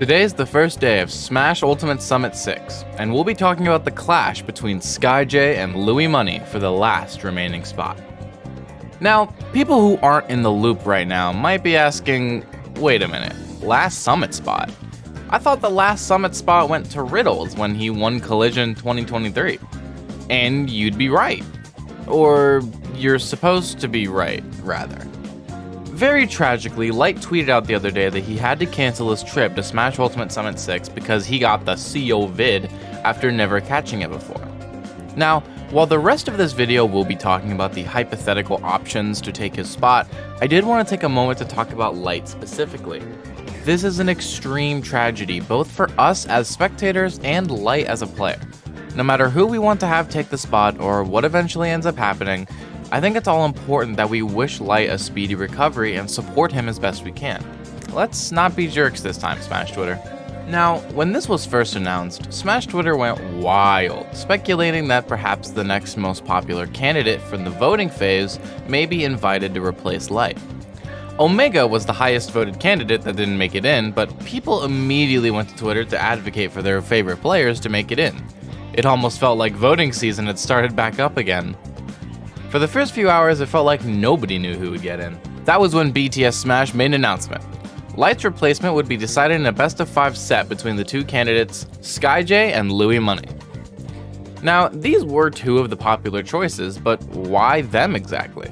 Today is the first day of Smash Ultimate Summit 6, and we'll be talking about the clash between SkyJ and Louis Money for the last remaining spot. Now, people who aren't in the loop right now might be asking, wait a minute, last Summit spot? I thought the last Summit spot went to Riddles when he won Collision 2023. And you'd be right. Or you're supposed to be right, rather. Very tragically, Light tweeted out the other day that he had to cancel his trip to Smash Ultimate Summit 6 because he got the CO vid after never catching it before. Now, while the rest of this video will be talking about the hypothetical options to take his spot, I did want to take a moment to talk about Light specifically. This is an extreme tragedy, both for us as spectators and Light as a player. No matter who we want to have take the spot or what eventually ends up happening, I think it's all important that we wish Light a speedy recovery and support him as best we can. Let's not be jerks this time, Smash Twitter. Now, when this was first announced, Smash Twitter went wild, speculating that perhaps the next most popular candidate from the voting phase may be invited to replace Light. Omega was the highest voted candidate that didn't make it in, but people immediately went to Twitter to advocate for their favorite players to make it in. It almost felt like voting season had started back up again. For the first few hours, it felt like nobody knew who would get in. That was when BTS Smash made an announcement. Light's replacement would be decided in a best-of-5 set between the two candidates, SkyJ and Louis Money. Now, these were two of the popular choices, but why them exactly?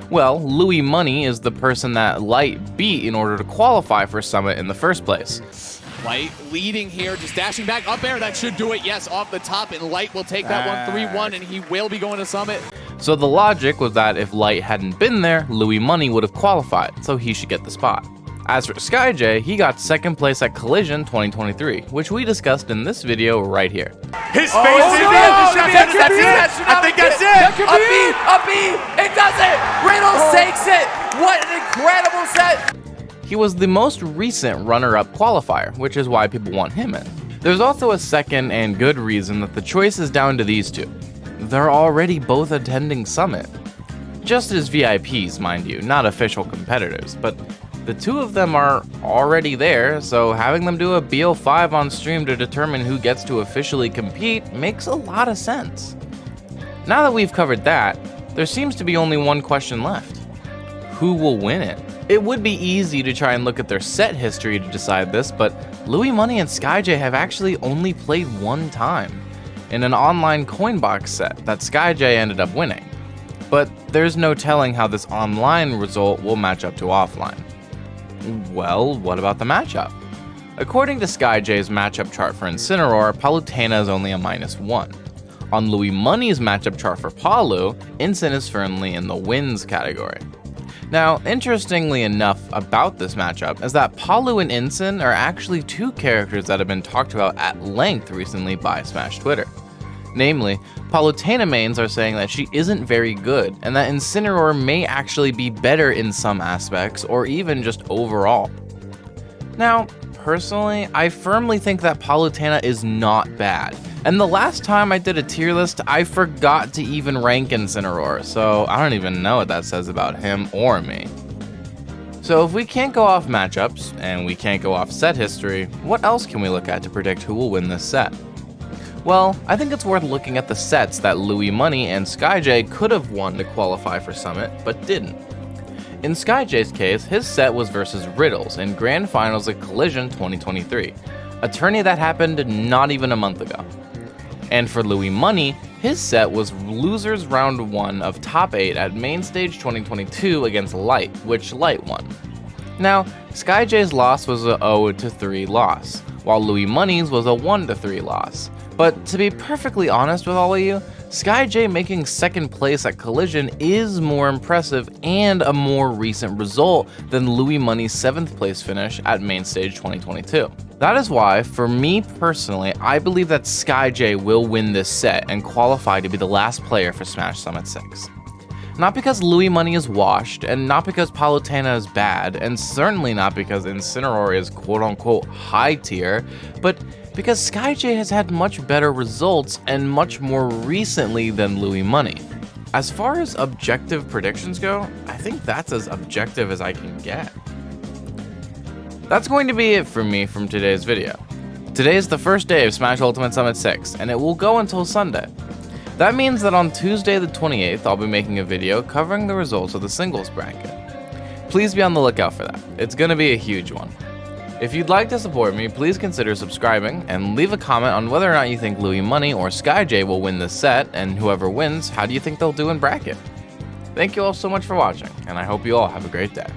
Well, Louis Money is the person that Light beat in order to qualify for Summit in the first place. Light leading here, just dashing back up air, that should do it, yes, off the top, and Light will take that one 3-1, and he will be going to Summit. So the logic was that if Light hadn't been there, Louis Money would have qualified, so he should get the spot. As for SkyJ, he got second place at Collision 2023, which we discussed in this video right here. His face is in! I think that's it! Up B! It does it! Riddles takes it! What an incredible set! He was the most recent runner-up qualifier, which is why people want him in. There's also a second and good reason that the choice is down to these two. They're already both attending Summit. Just as VIPs, mind you, not official competitors, but the two of them are already there, so having them do a BO5 on stream to determine who gets to officially compete makes a lot of sense. Now that we've covered that, there seems to be only one question left. Who will win it? It would be easy to try and look at their set history to decide this, but Louis Money and SkyJ have actually only played one time, in an online coinbox set that SkyJ ended up winning. But there's no telling how this online result will match up to offline. Well, what about the matchup? According to SkyJ's matchup chart for Incineroar, Palutena is only a -1. On Louis Money's matchup chart for Palu, Incin is firmly in the wins category. Now, interestingly enough about this matchup is that Palu and Incin are actually two characters that have been talked about at length recently by Smash Twitter. Namely, Palutena mains are saying that she isn't very good, and that Incineroar may actually be better in some aspects, or even just overall. Now, personally, I firmly think that Palutena is not bad, and the last time I did a tier list, I forgot to even rank Incineroar, so I don't even know what that says about him or me. So if we can't go off matchups, and we can't go off set history, what else can we look at to predict who will win this set? Well, I think it's worth looking at the sets that Louis Money and SkyJ could have won to qualify for Summit, but didn't. In SkyJ's case, his set was versus Riddles in Grand Finals at Collision 2023, a tourney that happened not even a month ago. And for Louis Money, his set was Losers Round 1 of Top 8 at Main Stage 2022 against Light, which Light won. Now, SkyJ's loss was a 0-3 loss, while Louis Money's was a 1-3 loss. But to be perfectly honest with all of you, SkyJ making second place at Collision is more impressive and a more recent result than Louis Money's 7th place finish at Main Stage 2022. That is why, for me personally, I believe that SkyJ will win this set and qualify to be the last player for Smash Summit 6. Not because Louis Money is washed, and not because Palutena is bad, and certainly not because Incineroar is quote-unquote high tier, but because SkyJ has had much better results and much more recently than Louis Money. As far as objective predictions go, I think that's as objective as I can get. That's going to be it for me from today's video. Today is the first day of Smash Ultimate Summit 6, and it will go until Sunday. That means that on Tuesday the 28th, I'll be making a video covering the results of the singles bracket. Please be on the lookout for that. It's going to be a huge one. If you'd like to support me, please consider subscribing and leave a comment on whether or not you think Louis Money or SkyJ will win this set, and whoever wins, how do you think they'll do in bracket? Thank you all so much for watching, and I hope you all have a great day.